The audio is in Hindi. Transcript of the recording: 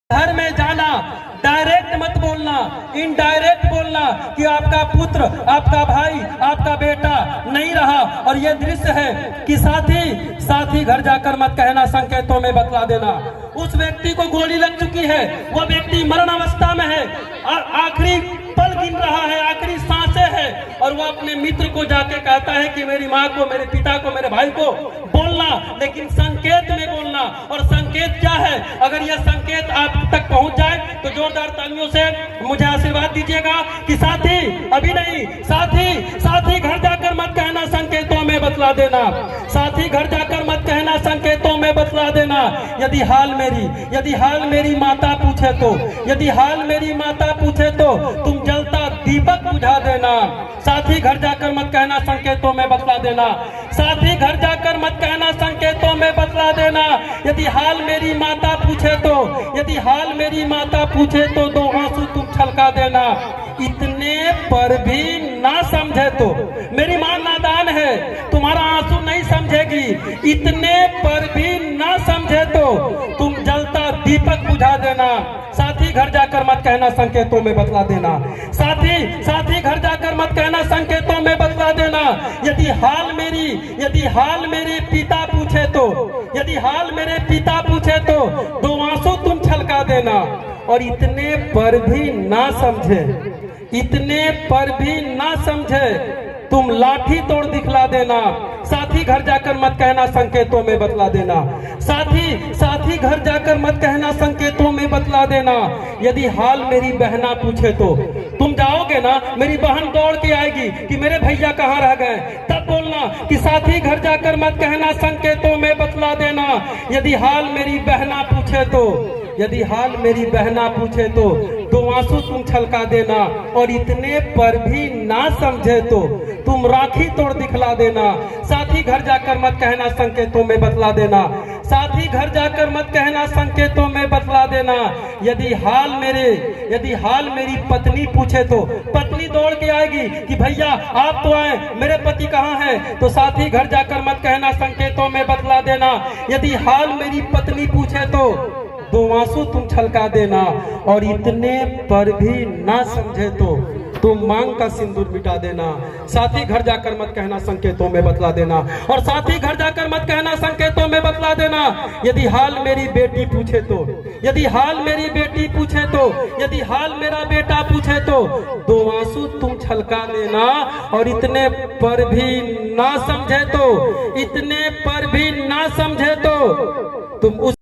घर में जाना, डायरेक्ट मत बोलना, इनडायरेक्ट बोलना कि आपका पुत्र, आपका भाई, आपका बेटा नहीं रहा। और ये दृश्य है कि साथी घर जाकर मत कहना, संकेतों में बतला देना। उस व्यक्ति को गोली लग चुकी है, वह व्यक्ति मरण अवस्था में है, आखिरी पल गिन रहा है, आखिरी सांसें है, और वह अपने मित्र को जाके कहता है कि मेरी माँ को, मेरे पिता को, मेरे भाई को बोलना, लेकिन संकेत में बोलना। और संकेत क्या है? अगर यह संकेत आप तक पहुंच जाए तो जोरदार तालियों से मुझे आशीर्वाद दीजिएगा कि साथी अभी नहीं, साथी घर जाकर मत कहना, संकेतों में बतला देना। साथी घर जाकर मत कहना, संकेतों में बतला देना। यदि हाल मेरी माता पूछे तो, यदि हाल मेरी माता पूछे तो तुम जलता दीपक बुझा देना। साथी घर जाकर मत कहना, संकेतों में बतला देना। साथी घर जाकर मत कहना, संकेतों में बतला देना। यदि हाल मेरी माता पूछे तो, यदि हाल मेरी माता पूछे तो दो आंसू तुम छलका देना। इतने पर भी ना समझे तो, मेरी मां नादान है, तुम्हारा आंसू नहीं समझेगी। इतने पर भी ना समझे तो तुम जलता दीपक बुझा देना। साथी घर जाकर मत कहना, संकेतों में बतला देना। साथी घर जाकर मत कहना, संकेतों में बतला देना। यदि हाल मेरे पिता पूछे तो, यदि हाल मेरे पिता पूछे तो दो आंसू तुम छलका देना। और इतने पर भी ना समझे, इतने पर भी ना समझे तुम लाठी तोड़ दिखला देना। साथी घर जाकर मत कहना, संकेतों में बतला देना। साथी घर जाकर मत कहना, संकेतों में बतला देना। यदि हाल मेरी बहना पूछे तो, तुम जाओगे ना, मेरी बहन दौड़ के आएगी कि मेरे भैया कहाँ रह गए, तब बोलना कि साथी घर जाकर मत कहना, संकेतों में बतला देना। यदि हाल मेरी बहना पूछे तो, यदि हाल मेरी बहना पूछे तो दो आंसू तुम छलका देना। और इतने पर भी ना समझे तो तुम राखी तोड़ दिखला देना। साथी घर जाकर मत कहना, संकेतों में बतला देना। साथी घर जाकर मत कहना, संकेतों में बतला देना। यदि हाल मेरी पत्नी पूछे तो, पत्नी दौड़ के आएगी कि भैया आप तो आए, मेरे पति कहाँ हैं, तो साथी घर जाकर मत कहना, संकेतों में बतला देना। यदि हाल मेरी पत्नी पूछे तो दो आंसू तुम छलका देना। और इतने पर भी ना समझे तो तुम मांग का सिंदूर मिटा देना। साथी घर जाकर मत कहना, संकेतों में बतला देना। और साथी घर जाकर मत कहना, संकेतों में बतला देना। यदि हाल मेरी बेटी पूछे तो, यदि हाल मेरी बेटी पूछे तो, यदि हाल मेरा बेटा पूछे तो दो आंसू तुम छलका देना। और इतने पर भी ना समझे तो, इतने पर भी ना समझे तो तुम उस